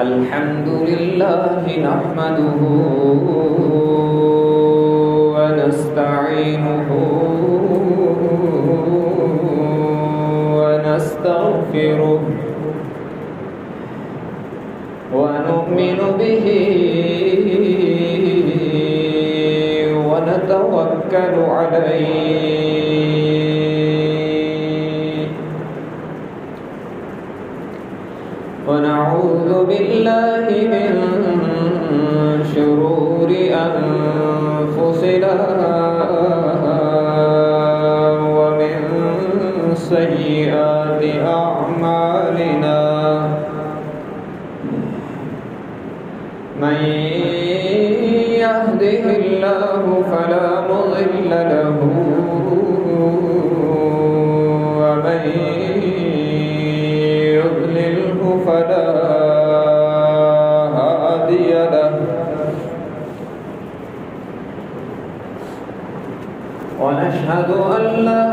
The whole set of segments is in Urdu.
الحمد لله نحمده ونستعينه ونستغفره ونؤمن به ونتوكل عليه ونعوذ بالله من شرور أنفسنا ومن سيئات أعمالنا من يهده الله فلا مضل له ومن يضلله فلا هادي له ونشهد أن لا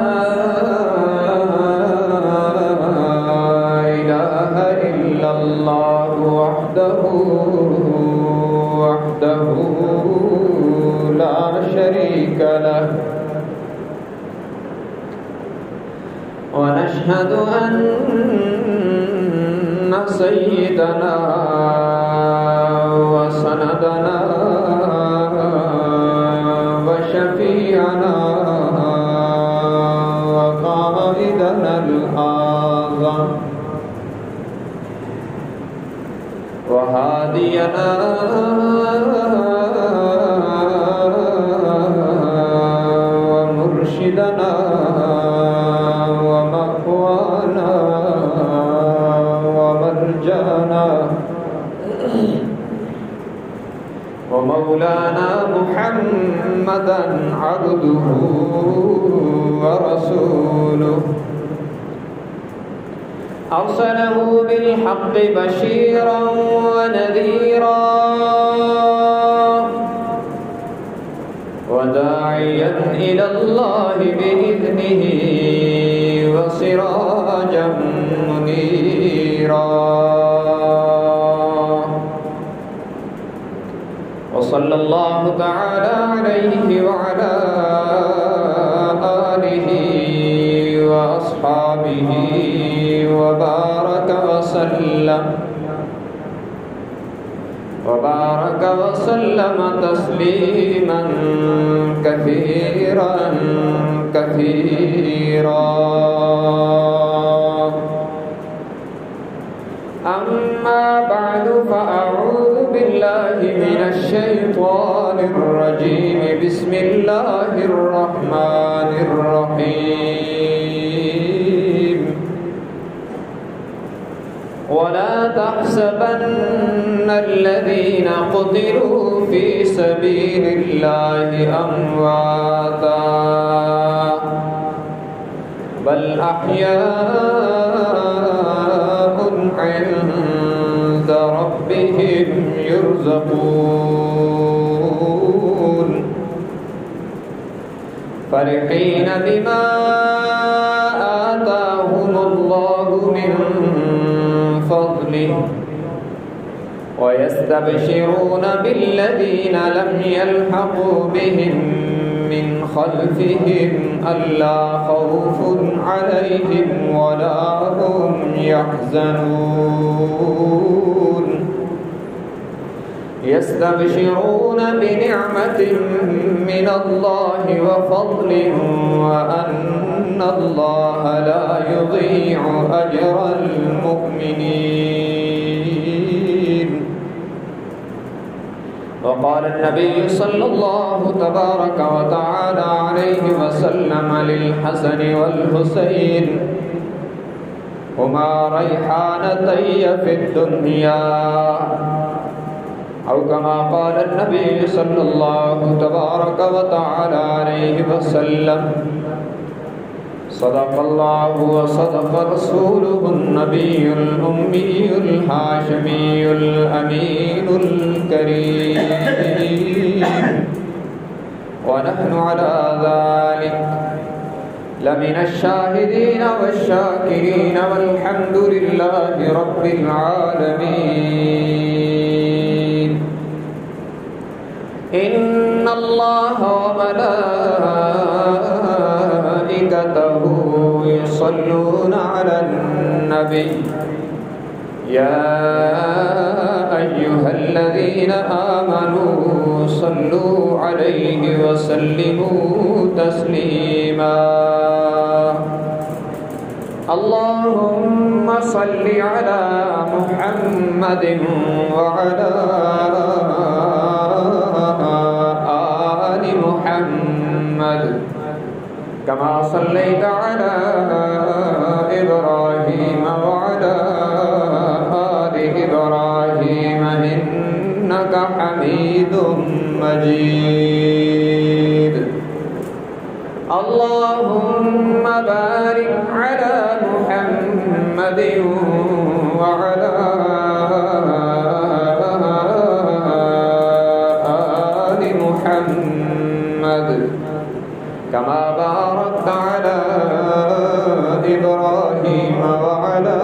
إله إلا الله وحده لا شريك له ونشهد أن سيدنا وسندنا وشفيعنا وقائدنا الأعظم وهادينا ومرشدنا ومقوانا ومرجانا ومولانا محمدا عبده ورسوله أرسله بالحق بشيرا ونذيرا وداعيا إلى الله بإذنه وسراجا منيرا وصلى الله تعالى عليه وعلى آله وأصحابه وبارك وسلم تسليما كثيرا أما بعد فأعوذ بالله من الشيطان الرجيم بسم الله الرحمن الرحيم ولا تحسبن الذين قتلوا في سبيل الله أمواتا بل أحياء عند ربهم يرزقون فرحين بما آتاهم الله من فضله ويستبشرون بالذين لم يلحقوا بهم من خلفهم ألا خوف عليهم ولا هم يحزنون يستبشرون بنعمة من الله وفضل وأن الله لا يضيع أجر المؤمنين وقال النبي صلى الله تبارك وتعالى عليه وسلم للحسن والحسين هما ريحانتي في الدنيا أو كما قال النبي صلى الله تبارك وتعالى عليه وسلم صدق الله وصدق رسوله النبي الأمي الهاشمي الأمين الكريم ونحن على ذلك لمن الشاهدين والشاكرين والحمد لله رب العالمين. إن الله وملائكته يصلون على النبي يا أيها الذين آمنوا صلوا عليه وسلموا تسليما. اللهم صل على محمد وعلى آل محمد كما صليت على إبراهيم وعلى آل إبراهيم إنك حميد مجيد. اللهم بارك على محمد وعلى آل محمد كما باركت على إبراهيم وعلى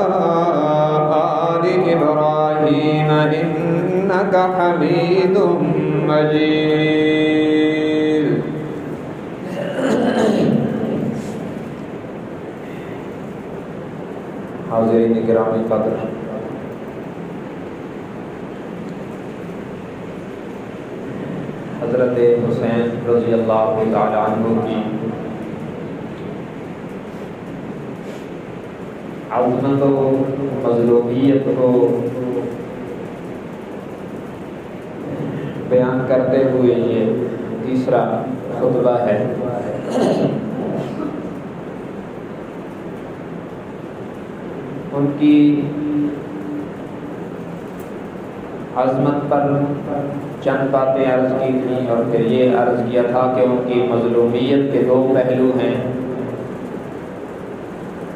آل إبراهيم إنك حميد مجيد. حاضرین گرامی قدر، حضرت حسین رضی اللہ تعالی عنہ کی عظمت و مظلومیت کو بیان کرتے ہوئے یہ تیسرا خطبہ ہے. ان کی عظمت پر چند باتیں عرض کی تھیں اور پھر یہ عرض کیا تھا کہ ان کی مظلومیت کے دو پہلو ہیں.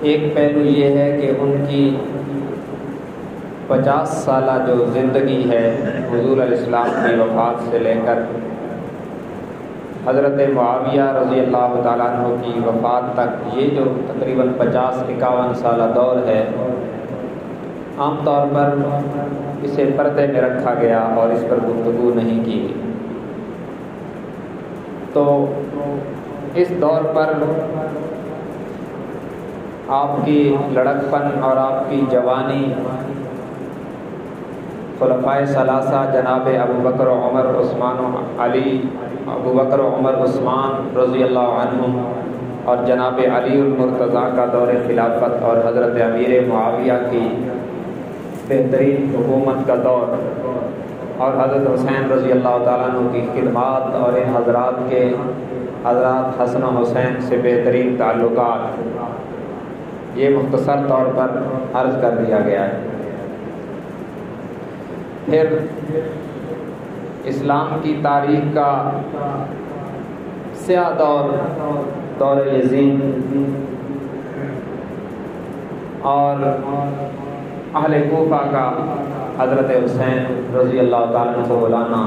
ایک پہلو یہ ہے کہ ان کی 50 سالہ جو زندگی ہے حضور علیہ السلام کی وفات سے لے کر حضرت معاویہ رضی اللہ تعالیٰ عنہ کی وفات تک، یہ جو تقریباً 50-51 سالہ دور ہے، عام طور پر اسے پردے میں رکھا گیا اور اس پر گفتگو نہیں کی گئی. تو اس دور پر آپ کی لڑکپن اور آپ کی جوانی، خلفائے ثلاثہ جناب ابو بکر و عمر عثمان و علی، ابو بکر و عمر عثمان رضی اللہ عنہم، اور جناب علی المرتضیٰ کا دور خلافت اور حضرت امیر معاویہ کی بہترین حکومت کا دور، اور حضرت حسین رضی اللہ تعالیٰ عنہ کی خدمات اور ان حضرات حسن و حسین سے بہترین تعلقات، یہ مختصر طور پر عرض کر دیا گیا ہے. پھر اسلام کی تاریخ کا سیاہ دور یزید اور اہل کوفہ کا حضرت حسین رضی اللہ تعالیٰ عنہ کو بلانا،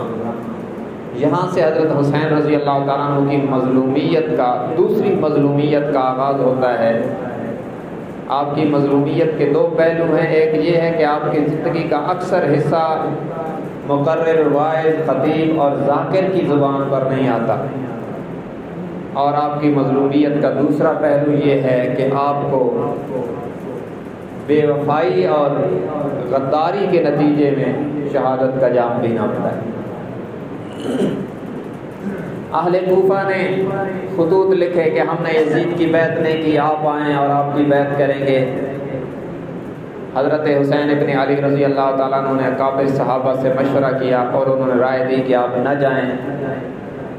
یہاں سے حضرت حسین رضی اللہ تعالیٰ عنہ کی مظلومیت کا، دوسری مظلومیت کا آغاز ہوتا ہے. آپ کی مظلومیت کے دو پہلو ہیں. ایک یہ ہے کہ آپ کی زندگی کا اکثر حصہ مقرر، واعظ، خطیب اور ذاکر کی زبان پر نہیں آتا، اور آپ کی مظلومیت کا دوسرا پہلو یہ ہے کہ آپ کو بے وفائی اور غداری کے نتیجے میں شہادت کا جام پینا پڑا ہے. اہل کوفہ نے خطوط لکھے کہ ہم نے یزید کی بیعت نہیں کی، آپ آئیں اور آپ کی بیعت کریں گے. حضرت حسین ابن علی رضی اللہ تعالیٰ عنہ نے اکابر صحابہ سے مشورہ کیا اور انہوں نے رائے دی کہ آپ نہ جائیں.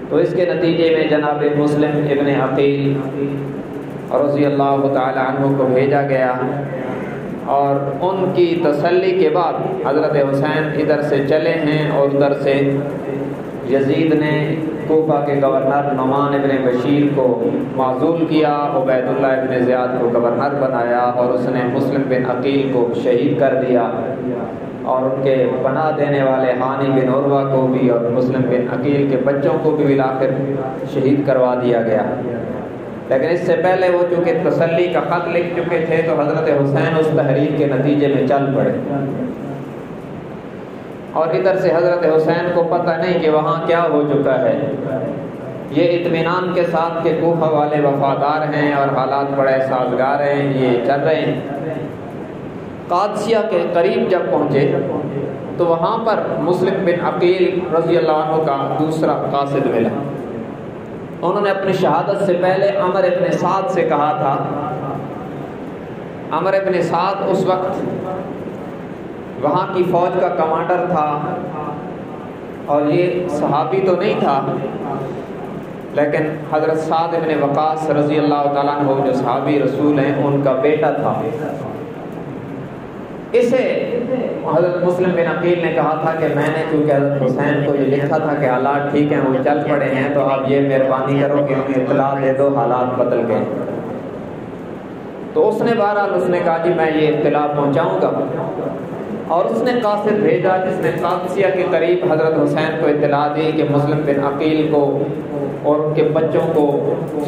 تو اس کے نتیجے میں جناب مسلم ابن عقیل رضی اللہ تعالیٰ عنہ کو بھیجا گیا، اور ان کی تسلی کے بعد حضرت حسین ادھر سے چلے ہیں اور ادھر سے یزید نے کوفہ کے گورنر نعمان ابن بشیر کو معزول کیا، عبید اللہ ابن زیاد کو گورنر بنایا، اور اس نے مسلم بن عقیل کو شہید کر دیا. اور ان کے پناہ دینے والے ہانی بن عروہ کو بھی اور مسلم بن عقیل کے بچوں کو بھی بالآخر شہید کروا دیا گیا۔ لیکن اس سے پہلے وہ چونکہ تسلی کا خط لکھ چکے تھے تو حضرت حسین اس تحریک کے نتیجے میں چل پڑے، اور ادھر سے حضرت حسین کو پتہ نہیں کہ وہاں کیا ہو چکا ہے۔ یہ اطمینان کے ساتھ کہ کوفہ والے وفادار ہیں اور حالات بڑے سازگار ہیں، یہ چل رہے ہیں۔ قادسیہ کے قریب جب پہنچے تو وہاں پر مسلم بن عقیل رضی اللہ عنہ کا دوسرا قاصد ملا۔ انہوں نے اپنی شہادت سے پہلے عمر ابن سعد سے کہا تھا۔ عمر ابن سعد اس وقت وہاں کی فوج کا کمانڈر تھا، اور یہ صحابی تو نہیں تھا، لیکن حضرت سعد بن وقاص رضی اللہ تعالیٰ عنہ جو صحابی رسول ہیں ان کا بیٹا تھا۔ اسے حضرت مسلم بن عقیل نے کہا تھا کہ میں نے چونکہ حضرت حسین کو یہ لکھا تھا کہ حالات ٹھیک ہیں، وہ چل پڑے ہیں، تو آپ یہ مہربانی کرو کہ انہیں اطلاع دے دو حالات بدل گئے۔ تو اس نے بہرحال اس نے کہا جی میں یہ اطلاع پہنچاؤں گا، اور اس نے قاصد بھیجا جس نے قادسیہ کے قریب حضرت حسین کو اطلاع دی کہ مسلم بن عقیل کو اور ان کے بچوں کو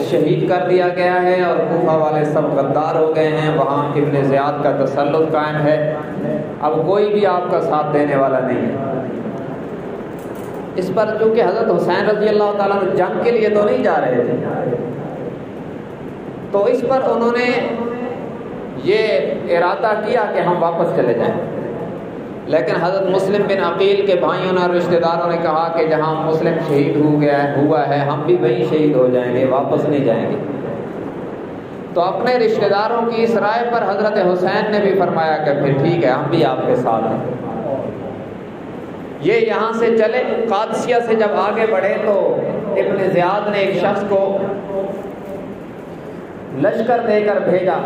شہید کر دیا گیا ہے، اور کوفہ والے سب غدار ہو گئے ہیں، وہاں ابن زیاد کا تسلط قائم ہے، اب کوئی بھی آپ کا ساتھ دینے والا نہیں ہے۔ اس پر چونکہ حضرت حسین رضی اللہ تعالیٰ عنہ جنگ کے لیے تو نہیں جا رہے تھے، تو اس پر انہوں نے یہ ارادہ کیا کہ ہم واپس چلے جائیں، لیکن حضرت مسلم بن عقیل کے بھائیوں نے اور رشتہ داروں نے کہا کہ جہاں مسلم شہید ہوا ہے ہم بھی وہیں شہید ہو جائیں گے، واپس نہیں جائیں گے۔ تو اپنے رشتہ داروں کی اس رائے پر حضرت حسین نے بھی فرمایا کہ پھر ٹھیک ہے، ہم بھی آپ کے ساتھ ہیں۔ یہ یہاں سے چلے، قادسیہ سے جب آگے بڑھے تو ابن زیاد نے ایک شخص کو لشکر دے کر بھیجا۔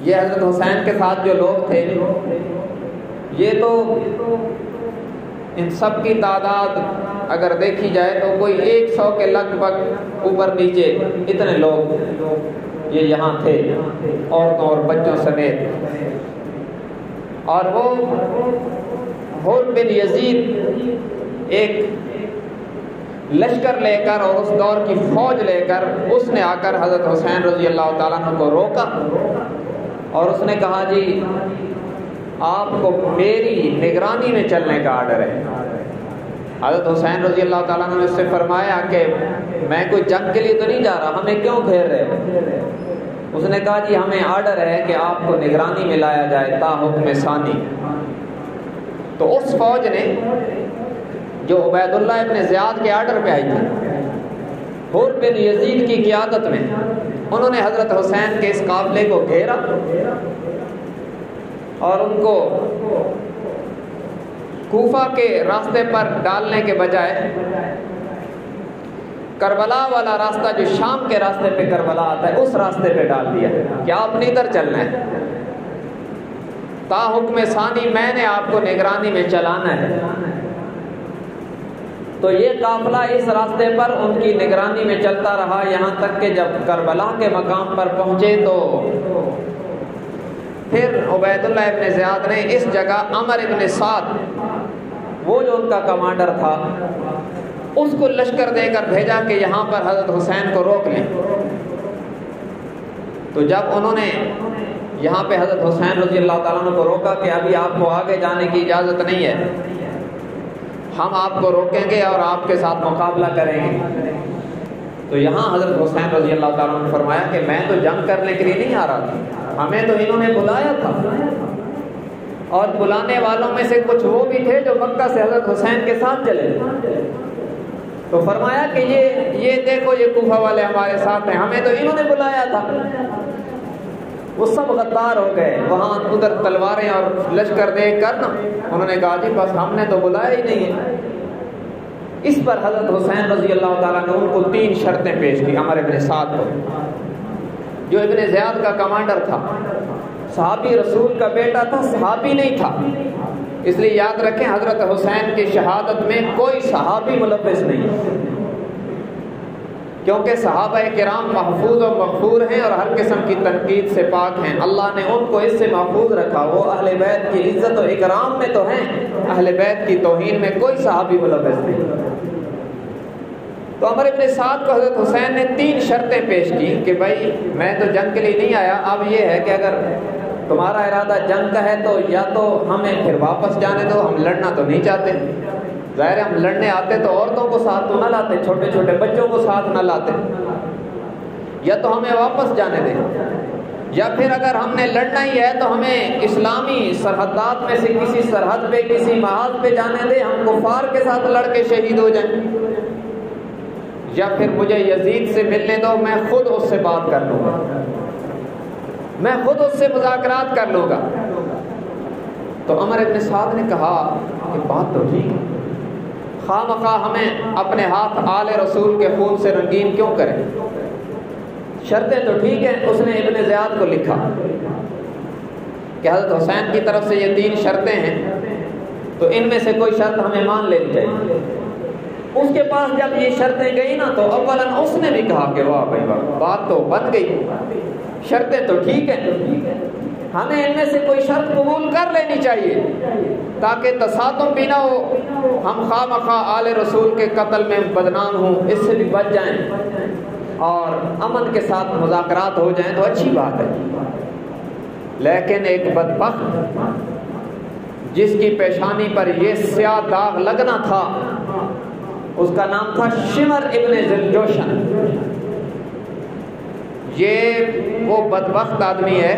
یہ حضرت حسین کے ساتھ جو لوگ تھے، یہ تو ان سب کی تعداد اگر دیکھی جائے تو کوئی 100 کے لگ بھگ اوپر نیچے اتنے لوگ یہ یہاں تھے، عورتوں اور بچوں سمیت۔ اور وہ حر بن یزید ایک لشکر لے کر اور اس دور کی فوج لے کر اس نے آ کر حضرت حسین رضی اللہ تعالیٰ عنہ کو روکا، اور اس نے کہا جی آپ کو میری نگرانی میں چلنے کا آرڈر ہے۔ حضرت حسین رضی اللہ تعالیٰ عنہ نے اس سے فرمایا کہ میں کوئی جنگ کے لیے تو نہیں جا رہا، ہمیں کیوں گھیر رہے؟ اس نے کہا جی ہمیں آرڈر ہے کہ آپ کو نگرانی میں لایا جائے تا حکم ثانی۔ تو اس فوج نے جو عبید اللہ ابن زیاد کے آرڈر پہ آئی تھی، حر بن یزید کی قیادت میں، انہوں نے حضرت حسین کے اس قافلے کو گھیرا اور ان کو کوفہ کے راستے پر ڈالنے کے بجائے کربلا والا راستہ جو شام کے راستے پہ کربلا آتا ہے اس راستے پہ ڈال دیا کہ آپ نے ادھر چلنا ہے، تا حکم ثانی میں نے آپ کو نگرانی میں چلانا ہے۔ تو یہ قافلہ اس راستے پر ان کی نگرانی میں چلتا رہا، یہاں تک کہ جب کربلا کے مقام پر پہنچے تو پھر عبید اللہ ابن زیاد نے اس جگہ عمر ابن سعد، وہ جو ان کا کمانڈر تھا، اس کو لشکر دے کر بھیجا کہ یہاں پر حضرت حسین کو روک لیں۔ تو جب انہوں نے یہاں پہ حضرت حسین رضی اللہ تعالیٰ عنہ کو روکا کہ ابھی آپ کو آگے جانے کی اجازت نہیں ہے، ہم آپ کو روکیں گے اور آپ کے ساتھ مقابلہ کریں گے، تو یہاں حضرت حسین رضی اللہ تعالیٰ عنہ نے فرمایا کہ میں تو جنگ کرنے کے لیے نہیں آ رہا تھا، ہمیں تو انہوں نے بلایا تھا، اور بلانے والوں میں سے کچھ وہ بھی تھے جو مکہ سے حضرت حسین کے ساتھ چلے۔ تو فرمایا کہ یہ دیکھو یہ کوفہ والے ہمارے ساتھ ہیں، ہمیں تو انہوں نے بلایا تھا۔ وہ سب غدار ہو گئے، وہاں ادھر تلواریں اور لشکر دیکھ کر نا انہوں نے کہا جی بس ہم نے تو بلایا ہی نہیں ہے۔ اس پر حضرت حسین رضی اللہ تعالیٰ نے ان کو 3 شرطیں پیش کی عمر ابن سعد کو، جو ابن زیاد کا کمانڈر تھا، صحابی رسول کا بیٹا تھا، صحابی نہیں تھا، اس لیے یاد رکھیں حضرت حسین کی شہادت میں کوئی صحابی ملوث نہیں، کیونکہ صحابہ کرام محفوظ و مغفور ہیں اور ہر قسم کی تنقید سے پاک ہیں. اللہ نے ان کو اس سے محفوظ رکھا. وہ اہل بیت کی عزت و اکرام میں تو ہیں, اہل بیت کی توہین میں کوئی صحابی ملوث نہیں. تو عمر ابن سعد کو حضرت حسین نے 3 شرطیں پیش کی کہ بھائی میں تو جنگ کے لیے نہیں آیا, اب یہ ہے کہ اگر تمہارا ارادہ جنگ کا ہے تو یا تو ہمیں پھر واپس جانے دو, ہم لڑنا تو نہیں چاہتے. ظاہر ہم لڑنے آتے تو عورتوں کو ساتھ تو نہ لاتے, چھوٹے چھوٹے بچوں کو ساتھ نہ لاتے. یا تو ہمیں واپس جانے دیں, یا پھر اگر ہم نے لڑنا ہی ہے تو ہمیں اسلامی سرحدات میں سے کسی سرحد پہ کسی محاذ پہ جانے دیں, ہم کفار کے ساتھ لڑ کے شہید ہو جائیں. یا پھر مجھے یزید سے ملنے دو, میں خود اس سے بات کر لوں گا, میں خود اس سے مذاکرات کر لوں گا. تو عمر ابن سعد نے کہا کہ بات تو ٹھیک ہے, خواہ مخواہ ہمیں اپنے ہاتھ آل رسول کے خون سے رنگین کیوں کریں, شرطیں تو ٹھیک ہیں. اس نے ابن زیاد کو لکھا کہ حضرت حسین کی طرف سے یہ 3 شرطیں ہیں, تو ان میں سے کوئی شرط ہمیں مان لینی چاہیے. اس کے پاس جب یہ شرطیں گئی نا تو اولاً اس نے بھی کہا کہ واہ بھائی واہ, بات تو بن گئی, شرطیں تو ٹھیک ہیں, ہمیں ان میں سے کوئی شرط قبول کر لینی چاہیے تاکہ تصادم بھی نہ ہو, ہم خواہ مخواہ آل رسول کے قتل میں بدنام ہوں, اس سے بھی بچ جائیں اور امن کے ساتھ مذاکرات ہو جائیں تو اچھی بات ہے. لیکن ایک بدبخت جس کی پیشانی پر یہ سیاہ داغ لگنا تھا, اس کا نام تھا شمر ابن ذوالجوشن. یہ وہ بدبخت آدمی ہے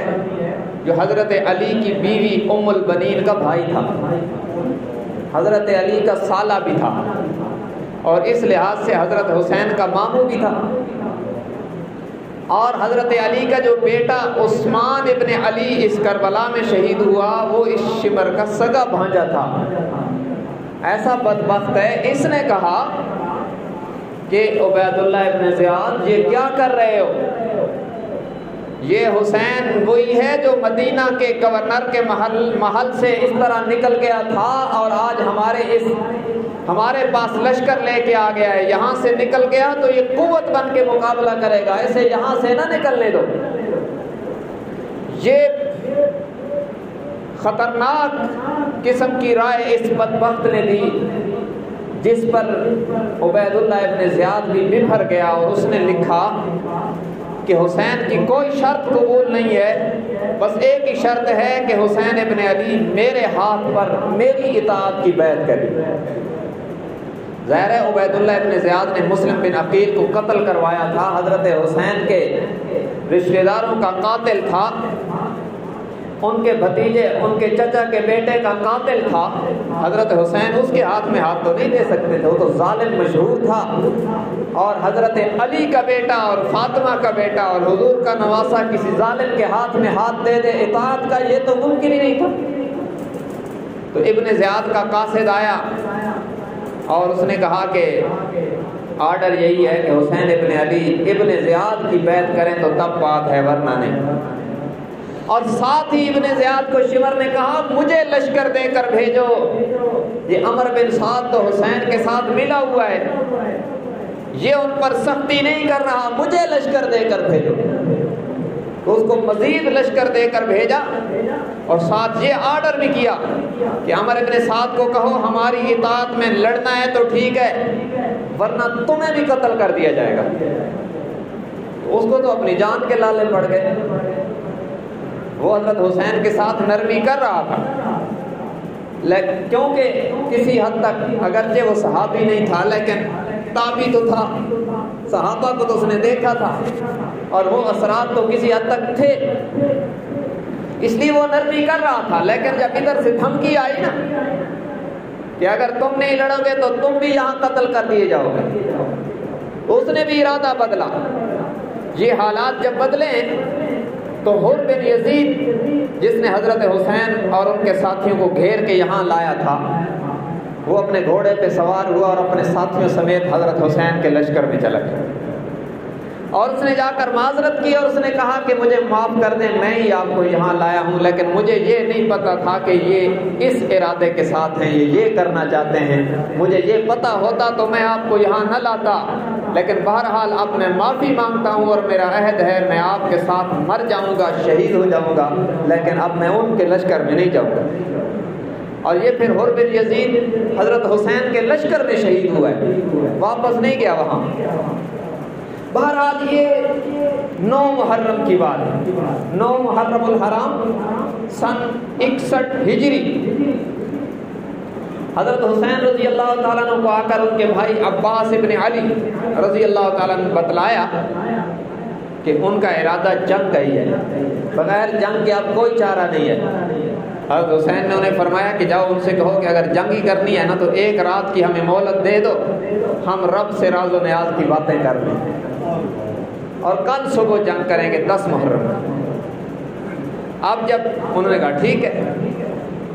جو حضرت علی کی بیوی ام البنین کا بھائی تھا, حضرت علی کا سالہ بھی تھا, اور اس لحاظ سے حضرت حسین کا ماموں بھی تھا. اور حضرت علی کا جو بیٹا عثمان ابن علی اس کربلا میں شہید ہوا, وہ اس شمر کا سگا بھانجا تھا. ایسا بدبخت ہے, اس نے کہا کہ عبید اللہ ابن زیاد یہ کیا کر رہے ہو, یہ حسین وہی ہے جو مدینہ کے گورنر کے محل سے اس طرح نکل گیا تھا اور آج ہمارے پاس لشکر لے کے آ گیا ہے, یہاں سے نکل گیا تو یہ قوت بن کے مقابلہ کرے گا, اسے یہاں سے نہ نکلنے دو. یہ خطرناک قسم کی رائے اس بدبخت نے دی, جس پر عبید اللہ ابن زیاد بھی بفر گیا, اور اس نے لکھا کہ حسین کی کوئی شرط قبول نہیں ہے, بس ایک ہی شرط ہے کہ حسین ابن علی میرے ہاتھ پر میری اطاعت کی بیعت کرے. ظاہر ہے عبید اللہ ابن زیاد نے مسلم بن عقیل کو قتل کروایا تھا, حضرت حسین کے رشتہ داروں کا قاتل تھا, ان کے بھتیجے ان کے چچا کے بیٹے کا قاتل تھا. حضرت حسین اس کے ہاتھ میں ہاتھ تو نہیں دے سکتے تھے, وہ تو ظالم مشہور تھا. اور حضرت علی کا بیٹا اور فاطمہ کا بیٹا اور حضور کا نواسا کسی ظالم کے ہاتھ میں ہاتھ دے دے اطاعت کا, یہ تو ممکن ہی نہیں تھا. تو ابن زیاد کا قاصد آیا اور اس نے کہا کہ آرڈر یہی ہے کہ حسین ابن علی ابن زیاد کی بیعت کریں تو تب بات ہے, ورنہ نہیں. اور ساتھ ہی ابن زیاد کو شمر نے کہا مجھے لشکر دے کر بھیجو, یہ عمر بن سعد تو حسین کے ساتھ ملا ہوا ہے, یہ ان پر سختی نہیں کر رہا, مجھے لشکر دے کر بھیجو. تو اس کو مزید لشکر دے کر بھیجا, اور ساتھ یہ آرڈر بھی کیا کہ عمر ابن سعد کو کہو ہماری اطاعت میں لڑنا ہے تو ٹھیک ہے, ورنہ تمہیں بھی قتل کر دیا جائے گا. تو اس کو تو اپنی جان کے لالے پڑ گئے. وہ حضرت حسین کے ساتھ نرمی کر رہا تھا, کیونکہ کسی حد تک اگرچہ وہ صحابی نہیں تھا لیکن تابعی تو تھا, صحابہ کو تو اس نے دیکھا تھا اور وہ اثرات تو کسی حد تک تھے, اس لیے وہ نرمی کر رہا تھا. لیکن جب ادھر سے دھمکی آئی نا کہ اگر تم نہیں لڑو گے تو تم بھی یہاں قتل کر دیے جاؤ گے, اس نے بھی ارادہ بدلا. یہ حالات جب بدلے تو حر بن یزید جس نے حضرت حسین اور ان کے ساتھیوں کو گھیر کے یہاں لایا تھا, وہ اپنے گھوڑے پہ سوار ہوا اور اپنے ساتھیوں سمیت حضرت حسین کے لشکر میں چلا گیا, اور اس نے جا کر معذرت کی اور اس نے کہا کہ مجھے معاف کر دیں, میں ہی آپ کو یہاں لایا ہوں, لیکن مجھے یہ نہیں پتا تھا کہ یہ اس ارادے کے ساتھ ہیں, یہ کرنا چاہتے ہیں. مجھے یہ پتا ہوتا تو میں آپ کو یہاں نہ لاتا. لیکن بہرحال اب میں معافی مانگتا ہوں اور میرا عہد ہے میں آپ کے ساتھ مر جاؤں گا، شہید ہو جاؤں گا، لیکن اب میں ان کے لشکر میں نہیں جاؤں گا۔ اور یہ پھر حر بن یزید حضرت حسین کے لشکر میں شہید ہوا ہے، واپس نہیں گیا وہاں۔ بہرحال یہ 9 محرم کی بات ہے، 9 محرم الحرام سن 61 ہجری۔ حضرت حسین رضی اللہ تعالیٰ عنہ کو آ کر ان کے بھائی عباس ابن علی رضی اللہ تعالیٰ عنہ بتلایا کہ ان کا ارادہ جنگ کا ہی ہے، بغیر جنگ کے اب کوئی چارہ نہیں ہے۔ حضرت حسین نے انہیں فرمایا کہ جاؤ ان سے کہو کہ اگر جنگ ہی کرنی ہے نا تو ایک رات کی ہمیں مہلت دے دو، ہم رب سے راز و نیاز کی باتیں کر لیں اور کل صبح جنگ کریں گے 10 محرم۔ اب جب انہوں نے کہا ٹھیک ہے،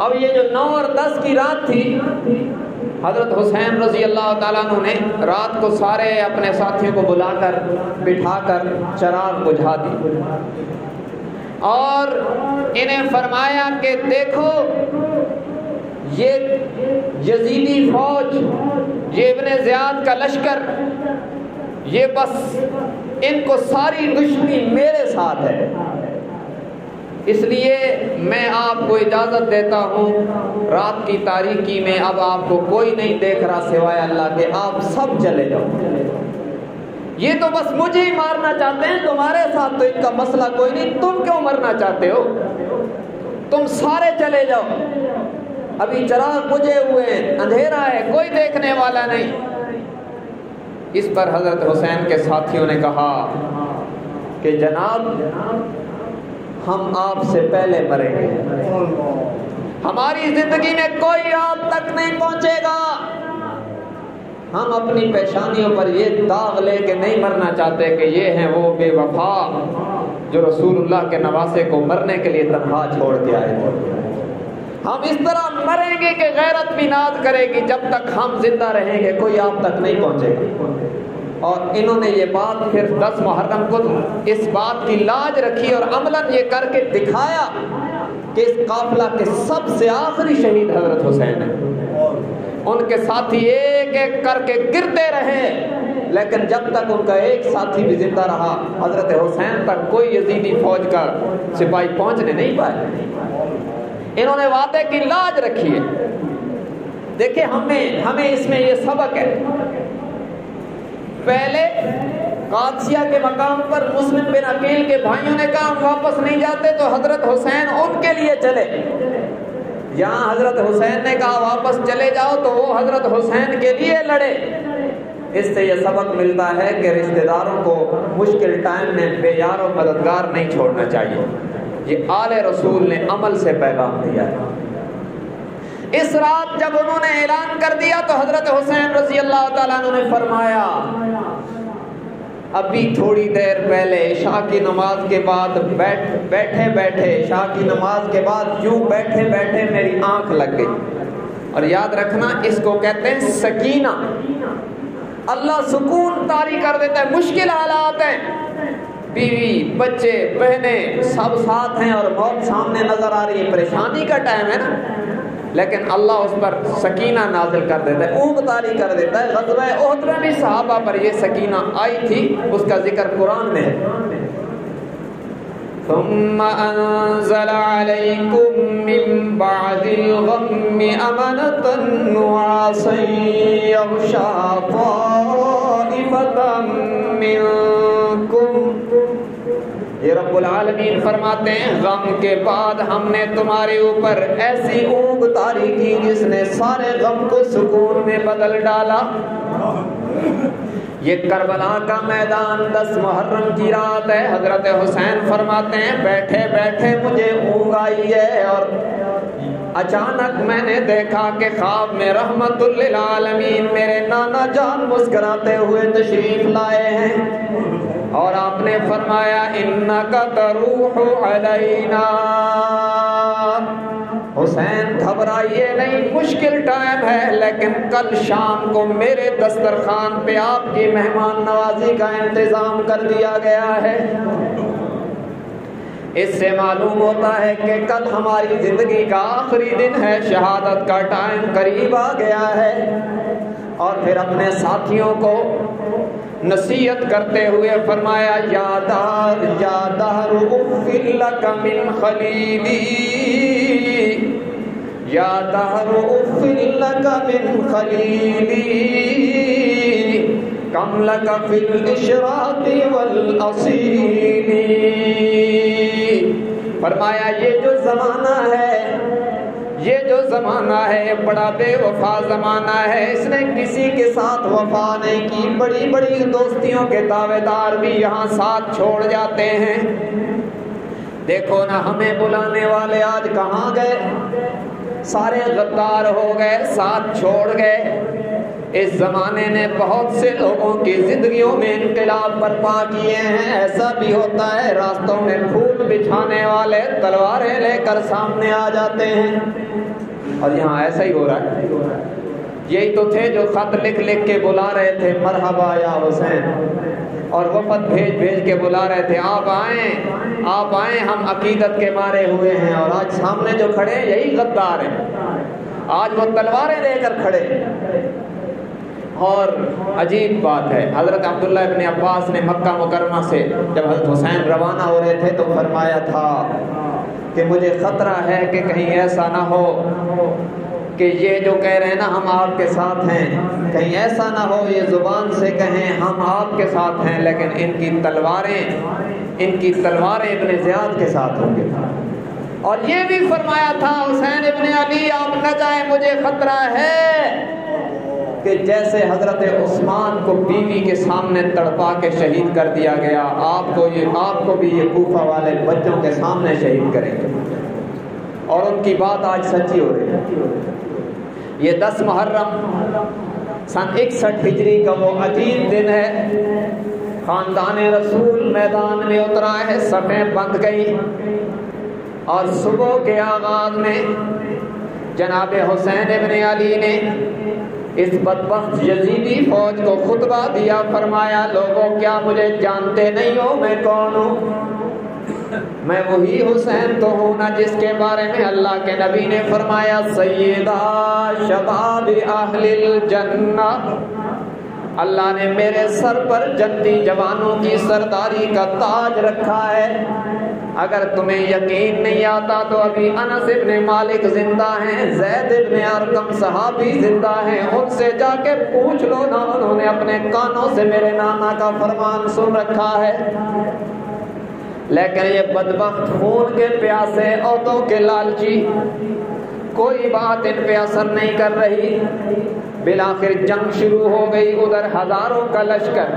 اب یہ جو 9 اور 10 کی رات تھی، حضرت حسین رضی اللہ تعالیٰ عنہ نے رات کو سارے اپنے ساتھیوں کو بلا کر بٹھا کر چراغ بجھا دی اور انہیں فرمایا کہ دیکھو یہ یزیدی فوج، یہ ابن زیاد کا لشکر، یہ بس ان کو ساری دشمنی میرے ساتھ ہے، اس لیے میں آپ کو اجازت دیتا ہوں، رات کی تاریکی میں اب آپ کو کوئی نہیں دیکھ رہا سوائے اللہ کے، آپ سب چلے جاؤ۔ یہ تو بس مجھے ہی مارنا چاہتے ہیں، تمہارے ساتھ تو ان کا مسئلہ کوئی نہیں، تم کیوں مرنا چاہتے ہو؟ تم سارے چلے جاؤ، ابھی چراغ بجھے ہوئے ہیں، اندھیرا ہے، کوئی دیکھنے والا نہیں۔ اس پر حضرت حسین کے ساتھیوں نے کہا کہ جناب ہم آپ سے پہلے مریں گے، ہماری زندگی میں کوئی آپ تک نہیں پہنچے گا، ہم اپنی پیشانیوں پر یہ داغ لے کے نہیں مرنا چاہتے کہ یہ ہیں وہ بے وفا جو رسول اللہ کے نواسے کو مرنے کے لیے تنہا چھوڑ کے آئے تھے۔ ہم اس طرح مریں گے کہ غیرت بھی ناز کرے گی، جب تک ہم زندہ رہیں گے کوئی آپ تک نہیں پہنچے گا۔ اور انہوں نے یہ بات پھر 10 محرم کو اس بات کی لاج رکھی اور عملاً یہ کر کے دکھایا کہ اس قافلہ کے سب سے آخری شہید حضرت حسین ہیں۔ ان کے ساتھی ایک ایک کر کے گرتے رہے، لیکن جب تک ان کا ایک ساتھی بھی زندہ رہا حضرت حسین تک کوئی یزیدی فوج کا سپاہی پہنچنے نہیں پائے۔ انہوں نے وعدے کی لاج رکھی ہے۔ دیکھیں ہمیں اس میں یہ سبق ہے، پہلے قادسیہ کے مقام پر مسلم بن عقیل کے بھائیوں نے کہا ہم واپس نہیں جاتے، تو حضرت حسین ان کے لیے چلے۔ یہاں حضرت حسین نے کہا واپس چلے جاؤ، تو وہ حضرت حسین کے لیے لڑے۔ اس سے یہ سبق ملتا ہے کہ رشتہ داروں کو مشکل ٹائم میں بے یار و مددگار نہیں چھوڑنا چاہیے۔ یہ آل رسول نے عمل سے پیغام دیا ہے۔ اس رات جب انہوں نے اعلان کر دیا تو حضرت حسین رضی اللہ تعالیٰ عنہ نے فرمایا ابھی تھوڑی دیر پہلے عشاء کی نماز کے بعد بیٹھے عشاء کی نماز کے بعد یوں بیٹھے میری آنکھ لگ گئی۔ اور یاد رکھنا اس کو کہتے ہیں سکینہ، اللہ سکون طاری کر دیتا ہے۔ مشکل حالات ہیں، بیوی بچے بہنیں سب ساتھ ہیں اور موت سامنے نظر آ رہی ہے، پریشانی کا ٹائم ہے نا، لیکن اللہ اس پر سکینہ نازل کر دیتا ہے، اونگ طاری کر دیتا ہے۔ غزوہ احد میں بھی صحابہ پر یہ سکینہ آئی تھی، اس کا ذکر قرآن میں ہے۔ ثم انزل عليكم من بعد الغم امنة نعاسا يغشى طائفة منكم۔ یہ رب العالمین فرماتے ہیں غم کے بعد ہم نے تمہارے اوپر ایسی اونگ طاری کی جس نے سارے غم کو سکون میں بدل ڈالا۔ یہ کربلا کا میدان 10 محرم کی رات ہے۔ حضرت حسین فرماتے ہیں بیٹھے مجھے اونگ آئی ہے اور اچانک میں نے دیکھا کہ خواب میں رحمت للعالمین میرے نانا جان مسکراتے ہوئے تشریف لائے ہیں، اور آپ نے فرمایا انک تروح علینا۔ حسین گھبرائیے نہیں، مشکل ٹائم ہے، لیکن کل شام کو میرے دسترخوان پہ آپ کی مہمان نوازی کا انتظام کر دیا گیا ہے۔ اس سے معلوم ہوتا ہے کہ کل ہماری زندگی کا آخری دن ہے، شہادت کا ٹائم قریب آ گیا ہے، اور پھر اپنے ساتھیوں کو نصیحت کرتے ہوئے فرمایا یا دہر اغفر لک من خلیلی، یا دہر اغفر لک من خلیلی کم لک فی الاشراق والاصیل۔ فرمایا یہ جو زمانہ ہے، یہ جو زمانہ ہے بڑا بے وفا زمانہ ہے، اس نے کسی کے ساتھ وفا نہیں کی، بڑی بڑی دوستیوں کے دعوے دار بھی یہاں ساتھ چھوڑ جاتے ہیں۔ دیکھو نا ہمیں بلانے والے آج کہاں گئے، سارے غدار ہو گئے، ساتھ چھوڑ گئے۔ اس زمانے نے بہت سے لوگوں کی زندگیوں میں انقلاب برپا کیے ہیں۔ ایسا بھی ہوتا ہے راستوں میں پھول بچھانے والے تلواریں لے کر سامنے آ جاتے ہیں، اور یہاں ایسا ہی ہو رہا ہے۔ یہی تو تھے جو خط لکھ لکھ کے بلا رہے تھے مرحبا یا حسین، اور وفد بھیج بھیج کے بلا رہے تھے آپ آئیں آپ آئیں، ہم عقیدت کے مارے ہوئے ہیں۔ اور آج سامنے جو کھڑے ہیں یہی غدار ہیں، آج وہ تلواریں لے کر کھڑے۔ اور عجیب بات ہے، حضرت عبداللہ ابن عباس نے مکہ مکرمہ سے جب حضرت حسین روانہ ہو رہے تھے تو فرمایا تھا کہ مجھے خطرہ ہے کہ کہیں ایسا نہ ہو کہ یہ جو کہہ رہے ہیں نا ہم آپ کے ساتھ ہیں، کہیں ایسا نہ ہو یہ زبان سے کہیں ہم آپ کے ساتھ ہیں لیکن ان کی تلواریں ابن زیاد کے ساتھ ہوں گے۔ اور یہ بھی فرمایا تھا حسین ابن علی آپ نہ جائیں، مجھے خطرہ ہے کہ جیسے حضرت عثمان کو بیوی کے سامنے تڑپا کے شہید کر دیا گیا، آپ کو بھی یہ کوفہ والے بچوں کے سامنے شہید کریں گے۔ اور ان کی بات آج سچی ہو رہی ہے۔ یہ 10 محرم سن 61 ہجری کا وہ عجیب دن ہے، خاندان رسول میدان میں اترا ہے، صفیں بند گئی، اور صبح کے آغاز میں جناب حسین ابن علی نے اس بدبخت یزیدی فوج کو خطبہ دیا، فرمایا لوگوں کیا مجھے جانتے نہیں ہو میں کون ہوں؟ میں وہی حسین تو ہوں نا جس کے بارے میں اللہ کے نبی نے فرمایا سیدہ شباب اہل الجنہ، اللہ نے میرے سر پر جنتی جوانوں کی سرداری کا تاج رکھا ہے۔ اگر تمہیں یقین نہیں آتا تو ابھی انس ابن مالک زندہ ہیں، زید ابن ارقم صحابی زندہ ہیں، ان سے جا کے پوچھ لو نا، انہوں نے اپنے کانوں سے میرے نانا کا فرمان سن رکھا ہے۔ لیکن یہ بدبخت خون کے پیاسے عہدوں کے لالچی، کوئی بات ان پہ اثر نہیں کر رہی۔ بالآخر جنگ شروع ہو گئی، ادھر ہزاروں کا لشکر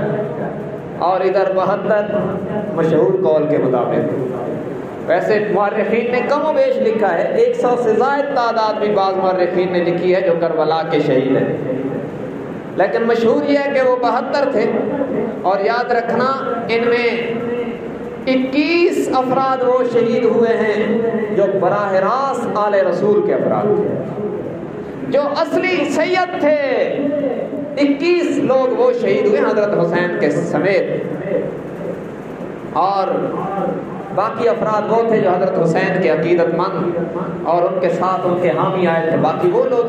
اور ادھر 72 مشہور قول کے مطابق۔ ویسے مورخین نے کم و بیش لکھا ہے، 100 سے زائد تعداد بھی بعض مورخین نے لکھی ہے جو کربلا کے شہید ہیں، لیکن مشہور یہ ہے کہ وہ 72 تھے۔ اور یاد رکھنا ان میں 21 افراد وہ شہید ہوئے ہیں جو براہ راست آل رسول کے افراد تھے، جو اصلی سید تھے۔ 21 لوگ وہ شہید ہوئے حضرت حسین کے سمیت، اور باقی افراد وہ تھے جو حضرت حسین کے عقیدت مند اور ان کے ساتھ ان کے حامی آئے تھے۔ باقی وہ لوگ